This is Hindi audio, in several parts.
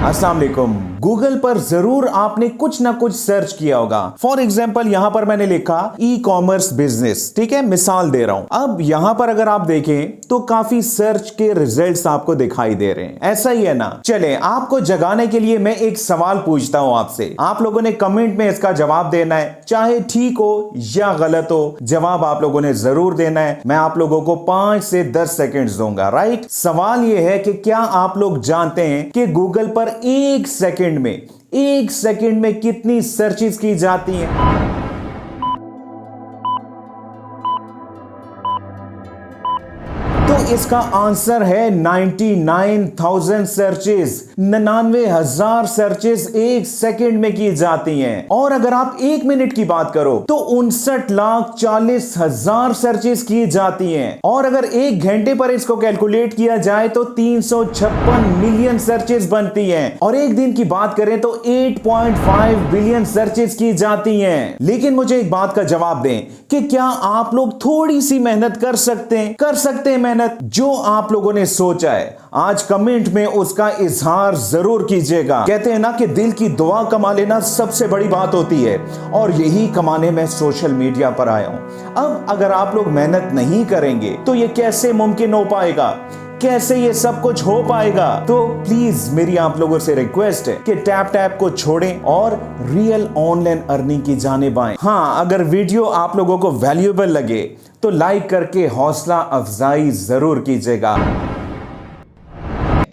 अस्सलाम वालेकुम। गूगल पर जरूर आपने कुछ ना कुछ सर्च किया होगा। फॉर एग्जाम्पल यहां पर मैंने लिखा ई कॉमर्स बिजनेस, ठीक है, मिसाल दे रहा हूं। अब यहां पर अगर आप देखें तो काफी सर्च के रिजल्ट्स आपको दिखाई दे रहे हैं, ऐसा ही है ना। चले आपको जगाने के लिए मैं एक सवाल पूछता हूं आपसे, आप लोगों ने कमेंट में इसका जवाब देना है, चाहे ठीक हो या गलत हो, जवाब आप लोगों ने जरूर देना है। मैं आप लोगों को 5 से 10 सेकेंड्स दूंगा, राइट। सवाल यह है कि क्या आप लोग जानते हैं कि गूगल पर एक सेकंड में कितनी सर्चेस की जाती हैं? तो इसका आंसर है 99,000 सर्चेस। 99,000 सर्चेस एक सेकंड में की जाती हैं। और अगर आप एक मिनट की बात करो तो 59,40,000 सर्चेस की जाती हैं। और अगर एक घंटे पर इसको कैलकुलेट किया जाए तो 356 मिलियन सर्चेस बनती हैं। और एक दिन की बात करें तो 8.5 बिलियन सर्चेस की जाती हैं। लेकिन मुझे एक बात का जवाब दें कि क्या आप लोग थोड़ी सी मेहनत कर सकते हैं मेहनत जो आप लोगों ने सोचा है? आज कमेंट में उसका इजहार जरूर कीजिएगा। कहते हैं ना कि दिल की दुआ कमा लेना सबसे बड़ी बात होती है, और यही कमाने में सोशल मीडिया पर आया हूं। अब अगर आप लोग मेहनत नहीं करेंगे तो यह कैसे मुमकिन हो पाएगा, कैसे ये सब कुछ हो पाएगा? तो प्लीज मेरी आप लोगों से रिक्वेस्ट है कि टैप को छोड़ें और रियल ऑनलाइन अर्निंग की जानिब आएं। हाँ, अगर वीडियो आप लोगों को वैल्यूएबल लगे तो लाइक करके हौसला अफजाई जरूर कीजिएगा।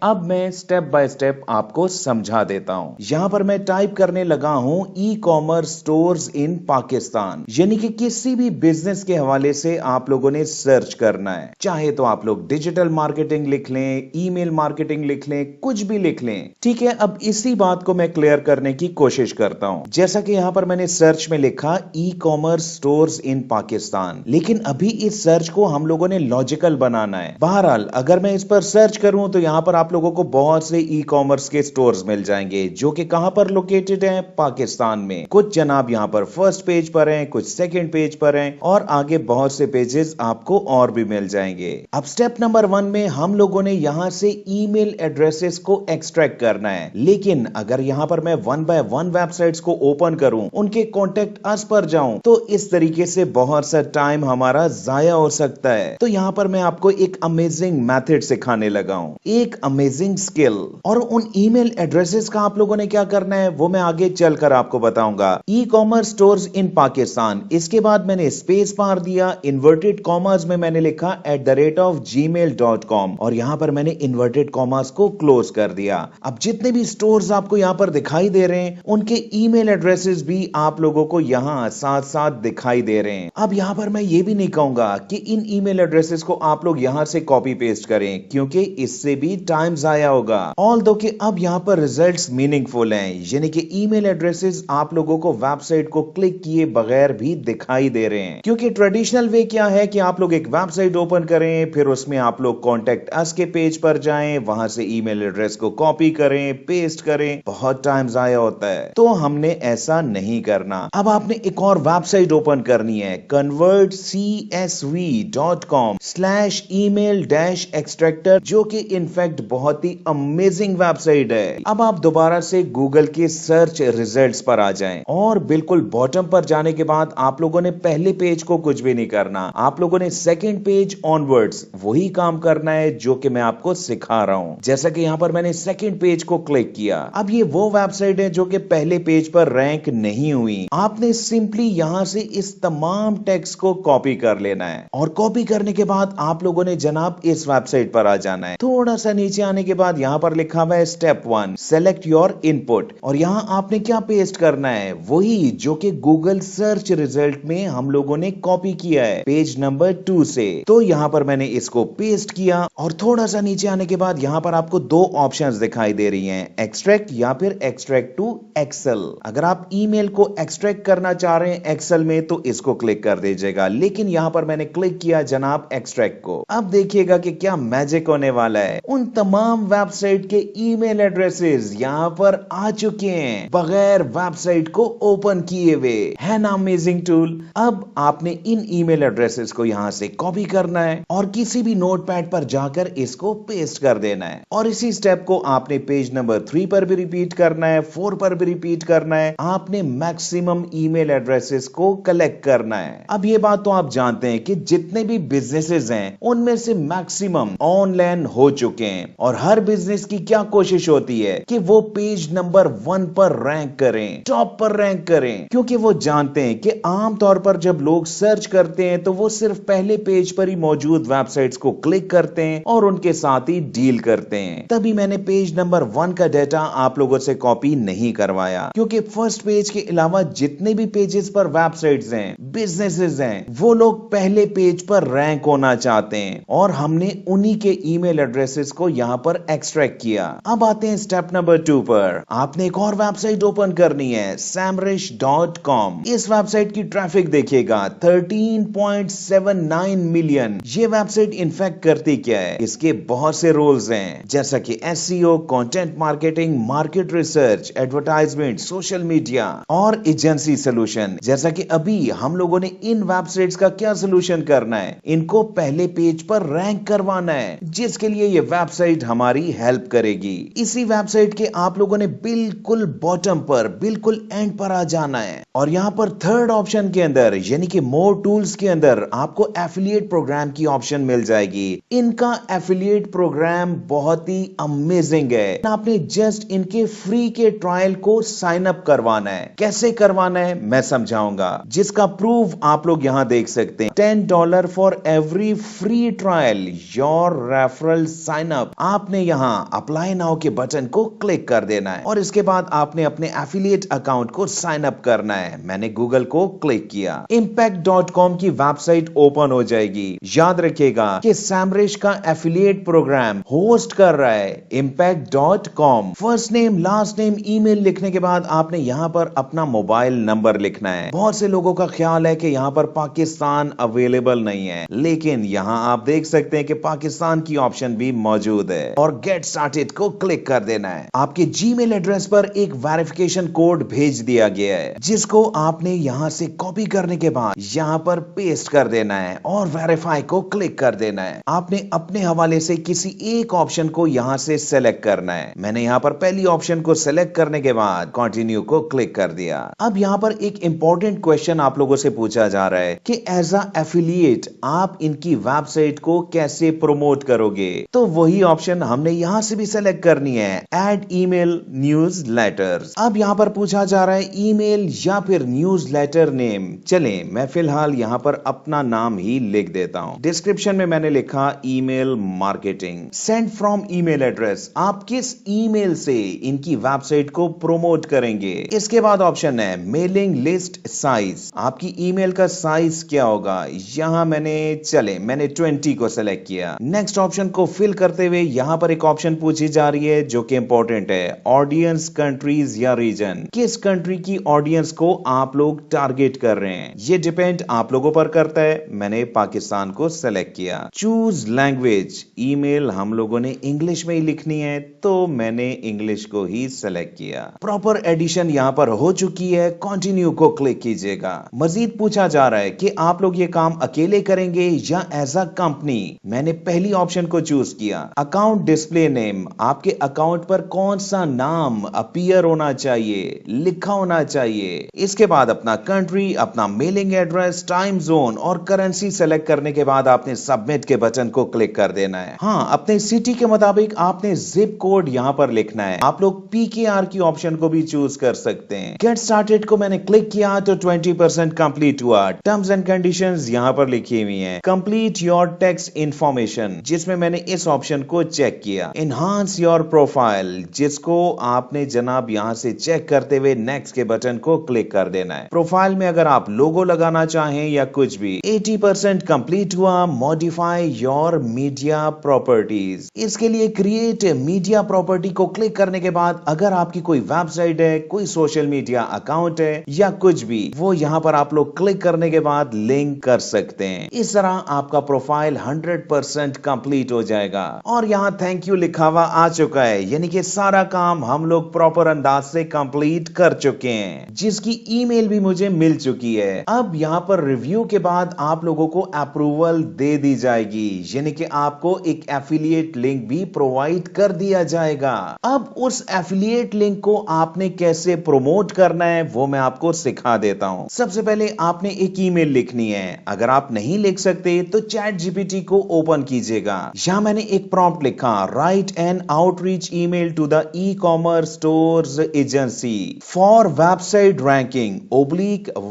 अब मैं स्टेप बाय स्टेप आपको समझा देता हूं। यहां पर मैं टाइप करने लगा हूं e commerce stores in Pakistan, यानी कि किसी भी बिजनेस के हवाले से आप लोगों ने सर्च करना है। चाहे तो आप लोग डिजिटल मार्केटिंग लिख लें, ईमेल मार्केटिंग लिख लें, कुछ भी लिख लें, ठीक है। अब इसी बात को मैं क्लियर करने की कोशिश करता हूं। जैसा कि यहां पर मैंने सर्च में लिखा e commerce stores in Pakistan, लेकिन अभी इस सर्च को हम लोगों ने लॉजिकल बनाना है। बहरहाल अगर मैं इस पर सर्च करूं तो यहां पर आप लोगों को बहुत से ई कॉमर्स के स्टोर्स मिल जाएंगे, जो कि कहां पर लोकेटेड हैं? पाकिस्तान में। कुछ जनाब यहां पर फर्स्ट पेज पर हैं, कुछ सेकंड पेज पर हैं, और आगे बहुत से पेजेस आपको और भी मिल जाएंगे। अब स्टेप नंबर 1 में हम लोगों ने यहां से ईमेल एड्रेसेस को एक्सट्रैक्ट करना है। लेकिन अगर यहां पर मैं 1 बाय 1 वेबसाइट्स को ओपन करूं, उनके कॉन्टेक्ट अस पर जाऊं, तो इस तरीके से बहुत सा टाइम हमारा जाया हो सकता है। तो यहां पर मैं आपको एक अमेजिंग मेथड सिखाने लगा हूं, एक अमेजिंग स्किल। और उन ईमेल एड्रेसेस का आप लोगों ने क्या करना है वो मैं आगे चलकर आपको बताऊंगा। E commerce stores in Pakistan, इसके बाद मैंने स्पेस मार दिया, इन्वर्टेड कॉमर्स में मैंने लिखा @gmail.com, और यहां पर मैंने इन्वर्टेड कॉमर्स को क्लोज कर दिया। अब जितने भी स्टोर्स आपको यहां पर दिखाई दे रहे हैं, उनके ईमेल एड्रेसेस भी आप लोगों को यहां साथ साथ दिखाई दे रहे हैं। अब यहां पर मैं ये भी नहीं कहूंगा कि इन ईमेल एड्रेसेस को आप लोग यहां से कॉपी पेस्ट करें, क्योंकि इससे भी टाइम आया होगा। ऑल्दो कि अब यहां पर रिजल्ट्स मीनिंगफुल हैं, यानी कि ईमेल एड्रेसेस आप लोगों को वेबसाइट को क्लिक किए बगैर भी दिखाई दे रहे हैं। क्योंकि ट्रेडिशनल वे क्या है कि आप लोग एक वेबसाइट ओपन करें, फिर उसमें आप लोग कॉन्टेक्ट अस के पेज पर जाएं, वहां से ईमेल एड्रेस को कॉपी करें, पेस्ट करें, बहुत टाइम जाया होता है। तो हमने ऐसा नहीं करना। अब आपने एक और वेबसाइट ओपन करनी है, convertcsv.com/email-extractor, जो कि इनफैक्ट बहुत ही अमेजिंग वेबसाइट है। अब आप दोबारा से गूगल के सर्च रिजल्ट्स पर आ जाएं, और बिल्कुल बॉटम पर जाने के बाद आप लोगों ने पहले पेज को कुछ भी नहीं करना, आप लोगों ने सेकंड पेज ऑनवर्ड्स वही काम करना है जो कि मैं आपको सिखा रहा हूं। जैसा कि यहां पर मैंने सेकंड पेज को क्लिक किया। अब ये वो वेबसाइट है जो कि पहले पेज पर रैंक नहीं हुई। आपने सिंपली यहां से इस तमाम टेक्स्ट को कॉपी कर लेना है, और कॉपी करने के बाद आप लोगों ने जनाब इस वेबसाइट पर आ जाना है। थोड़ा सा नीचे आने के बाद यहां पर लिखा हुआ है स्टेप 1 सेलेक्ट योर इनपुट, और यहां आपने क्या पेस्ट करना है? वही जो कि गूगल सर्च रिजल्ट में हम लोगों ने कॉपी किया है, पेज नंबर 2 से। तो यहां पर मैंने इसको पेस्ट किया, और थोड़ा सा नीचे आने के बाद यहां पर आपको दो ऑप्शंस दिखाई दे रही हैं, एक्सट्रैक्ट या फिर एक्सट्रैक्ट टू एक्सेल। अगर आप ईमेल को एक्सट्रैक्ट करना चाह रहे हैं एक्सेल में तो इसको क्लिक कर दीजिएगा, लेकिन यहां पर मैंने क्लिक किया जनाब एक्सट्रैक्ट को। अब देखिएगा कि क्या मैजिक होने वाला है। उन तमाम वेबसाइट के ईमेल एड्रेसेस यहाँ पर आ चुके हैं बगैर वेबसाइट को ओपन किए हुए। है ना अमेजिंग टूल। अब आपने इन ईमेल एड्रेसेस को यहाँ से कॉपी करना है और किसी भी नोटपैड पर जाकर इसको पेस्ट कर देना है और इसी स्टेप को आपने पेज नंबर 3 पर भी रिपीट करना है, 4 पर भी रिपीट करना है। आपने मैक्सिमम ईमेल एड्रेसेस को कलेक्ट करना है। अब ये बात तो आप जानते हैं कि जितने भी बिजनेसेस हैं उनमें से मैक्सिमम ऑनलाइन हो चुके हैं और हर बिजनेस की क्या कोशिश होती है कि वो पेज नंबर 1 पर रैंक करें, टॉप पर रैंक करें, क्योंकि वो जानते हैं कि आमतौर पर जब लोग सर्च करते हैं तो वो सिर्फ पहले पेज पर ही मौजूद वेबसाइट्स को क्लिक करते हैं और उनके साथ ही डील करते हैं। तभी मैंने पेज नंबर 1 का डेटा आप लोगों से कॉपी नहीं करवाया, क्योंकि फर्स्ट पेज के अलावा जितने भी पेजेस पर वेबसाइट्स हैं, बिजनेसेस हैं, वो लोग पहले पेज पर रैंक होना चाहते हैं और हमने उन्हीं के ईमेल एड्रेसेस को यहाँ पर एक्सट्रैक्ट किया। अब आते हैं स्टेप नंबर 2 पर। आपने एक और वेबसाइट ओपन करनी है, samrish.com। इस वेबसाइट की ट्रैफिक देखिएगा 13.79 मिलियन। ये वेबसाइट इनफैक्ट करती क्या है, इसके बहुत से रोल्स हैं जैसा कि SEO, content marketing, market research, advertisement, social media और एजेंसी सोल्यूशन। जैसा कि अभी हम लोगों ने इन वेबसाइट्स का क्या सोल्यूशन करना है, इनको पहले पेज पर रैंक करवाना है, जिसके लिए ये वेबसाइट हमारी हेल्प करेगी। इसी वेबसाइट के आप लोगों ने बिल्कुल बॉटम पर, बिल्कुल एंड पर आ जाना है और यहाँ पर थर्ड ऑप्शन के अंदर यानी कि मोर टूल्स के अंदर आपको एफिलिएट प्रोग्राम की ऑप्शन मिल जाएगी। इनका एफिलिएट प्रोग्राम बहुत ही अमेजिंग है। आपने जस्ट इनके फ्री के ट्रायल को साइन अप करवाना है। कैसे करवाना है मैं समझाऊंगा, जिसका प्रूफ आप लोग यहाँ देख सकते हैं। $10 for every free trial your referral sign up. आपने यहाँ अप्लाई नाउ के बटन को क्लिक कर देना है और इसके बाद आपने अपने एफिलिएट अकाउंट को साइन अप करना है। मैंने गूगल को क्लिक किया, impact.com की वेबसाइट ओपन हो जाएगी। याद रखिएगा कि सैमरिश का एफिलिएट प्रोग्राम होस्ट कर रहा है impact.com। First name, last name, email लिखने के बाद आपने यहाँ पर अपना मोबाइल नंबर लिखना है। बहुत से लोगों का ख्याल है कि यहाँ पर पाकिस्तान अवेलेबल नहीं है, लेकिन यहाँ आप देख सकते हैं कि पाकिस्तान की ऑप्शन भी मौजूद है और गेट स्टार्टेड को क्लिक कर देना है। आपके जीमेल एड्रेस पर एक वेरिफिकेशन कोड भेज दिया गया है, जिसको आपने यहाँ से कॉपी करने के बाद यहाँ पर पेस्ट कर देना है और वेरीफाई को क्लिक कर देना है। आपने अपने हवाले से किसी एक ऑप्शन को यहाँ से सेलेक्ट करना है। मैंने यहाँ पर पहली ऑप्शन को सेलेक्ट करने के बाद कंटिन्यू को क्लिक कर दिया। अब यहाँ पर एक इंपॉर्टेंट क्वेश्चन आप लोगों से पूछा जा रहा है कि एज अ एफिलिएट आप इनकी वेबसाइट को कैसे प्रमोट करोगे, तो वही ऑप्शन हमने यहाँ से भी सेलेक्ट करनी है, एड ईमेल न्यूज लेटर्स। अब यहाँ पर पूछा जा रहा है ईमेल या फिर न्यूज लेटर नेम। चले मैं फिलहाल यहाँ पर अपना नाम ही लिख देता हूँ। डिस्क्रिप्शन में मैंने लिखा email marketing. Send from email address, आप किस ईमेल से इनकी वेबसाइट को प्रमोट करेंगे। इसके बाद ऑप्शन है मेलिंग लिस्ट साइज, आपकी ईमेल का साइज क्या होगा। यहाँ मैंने 20 को सेलेक्ट किया। नेक्स्ट ऑप्शन को फिल करते हुए यहाँ पर एक ऑप्शन पूछी जा रही है जो कि इंपॉर्टेंट है, ऑडियंस, कंट्रीज या रीजन। किस कंट्री की ऑडियंस को आप लोग टारगेट कर रहे हैं, ये डिपेंड आप लोगों पर करता है। मैंने पाकिस्तान को सेलेक्ट किया। चूज लैंग्वेज, ईमेल हम लोगों ने इंग्लिश में ही लिखनी है तो मैंने इंग्लिश को ही सेलेक्ट किया। प्रॉपर एडिशन यहाँ पर हो चुकी है, कंटिन्यू को क्लिक कीजिएगा। मजीद पूछा जा रहा है कि आप लोग ये काम अकेले करेंगे या एज अ कंपनी। मैंने पहली ऑप्शन को चूज किया। अकाउंट डिस्प्ले नेम, आपके अकाउंट पर कौन सा नाम अपीयर होना चाहिए, लिखा होना चाहिए। इसके बाद अपना कंट्री, अपना मेलिंग एड्रेस, टाइम जोन और करेंसी सेलेक्ट करने के बाद आपने सबमिट के बटन को क्लिक कर देना है। हाँ, अपने सिटी के मुताबिक आपने जिप कोड यहाँ पर लिखना है। आप लोग PKR की ऑप्शन को भी चूज कर सकते हैं। गेट स्टार्टेड को मैंने क्लिक किया तो 20% कंप्लीट हुआ। टर्म्स एंड कंडीशंस यहाँ पर लिखी हुई हैं। कंप्लीट योर टेक्स्ट इंफॉर्मेशन, जिसमें मैंने इस ऑप्शन को चेक किया। एनहांस योर प्रोफाइल, जिसको आपने जनाब यहाँ से चेक करते हुए नेक्स्ट के बटन को क्लिक कर देना है। प्रोफाइल में अगर आप लोगो लगाना चाहें या कुछ भी। 80% कंप्लीट हुआ। मॉडिफाई योर मीडिया प्रॉपर्टीज, इसके लिए क्रिएट मीडिया प्रॉपर्टी को क्लिक करने के बाद अगर आपकी कोई वेबसाइट है, कोई सोशल मीडिया अकाउंट है या कुछ भी, वो यहाँ पर आप लोग क्लिक करने के बाद लिंक कर सकते हैं। इस तरह आपका प्रोफाइल 100% कंप्लीट हो जाएगा और यहाँ यहाँ थैंक यू लिखा हुआ आ चुका है, यानी कि सारा काम हम लोग प्रॉपर अंदाज से कंप्लीट कर चुके हैं, जिसकी ईमेल भी मुझे मिल चुकी है। अब यहाँ पर रिव्यू के बाद आप लोगों को अप्रूवल दे दी जाएगी, यानी कि आपको एक एफिलिएट लिंक भी प्रोवाइड कर दिया जाएगा। अब उस एफिलिएट लिंक को आपने कैसे प्रमोट करना है वो मैं आपको सिखा देता हूं। सबसे पहले आपने एक ईमेल लिखनी है। अगर आप नहीं लिख सकते तो चैट जीपीटी को ओपन कीजिएगा। यहां मैंने एक प्रॉम्प्ट लिखा, write an outreach email to the ecommerce stores agency for website ranking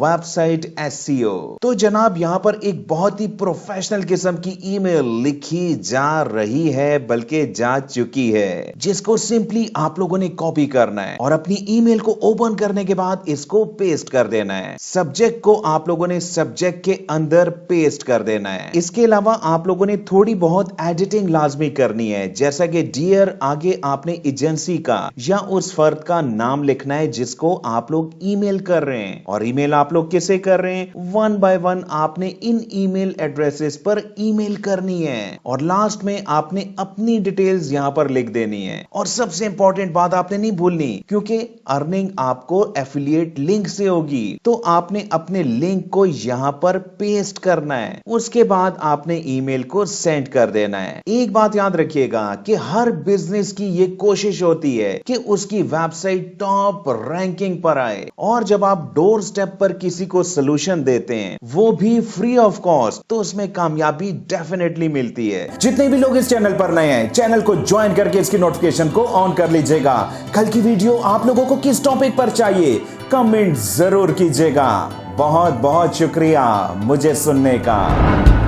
website SEO. तो जनाब यहां पर एक बहुत ही प्रोफेशनल किस्म की ईमेल लिखी जा रही है, बल्कि जा चुकी है, जिसको सिंपली आप लोगों ने कॉपी करना है और अपनी ईमेल को ओपन करने के बाद इसको पेस्ट कर देना है। सब्जेक्ट को आप लोगों ने सब्जेक्ट के अंदर पेस्ट कर देना है। इसके अलावा आप लोगों ने थोड़ी बहुत एडिटिंग लाजमी करनी है, जैसा कि डियर आगे आपने एजेंसी का या उस फर्द का नाम लिखना है जिसको आप लोग ईमेल कर रहे हैं। और ईमेल आप लोग किसे कर रहे हैं, वन बाय वन आपने इन ईमेल एड्रेसेस पर ईमेल करनी है और लास्ट में आपने अपनी डिटेल्स यहां पर लिख देनी है। और सबसे इंपॉर्टेंट बात आपने नहीं भूलनी, क्योंकि अर्निंग आपको एफिलिएट लिंक से होगी, तो आपने अपने लिंक को यहां पर पेस्ट करना है। उसके बाद आपने ईमेल को सेंड कर देना है। एक बात याद रखिएगा कि हर बिजनेस की ये कोशिश होती है कि उसकी वेबसाइट टॉप रैंकिंग पर आए, और जब आप डोर स्टेप पर किसी को सोल्यूशन देते हैं वो भी फ्री ऑफ कॉस्ट, तो उसमें कामयाबी डेफिनेटली मिलती है। जितने भी लोग इस चैनल पर नए हैं, चैनल को ज्वाइन करके इसकी नोटिफिकेशन को ऑन कर लीजिएगा। कल की वीडियो आप लोगों को किस टॉपिक पर चाहिए कमेंट जरूर कीजिएगा। बहुत बहुत शुक्रिया मुझे सुनने का।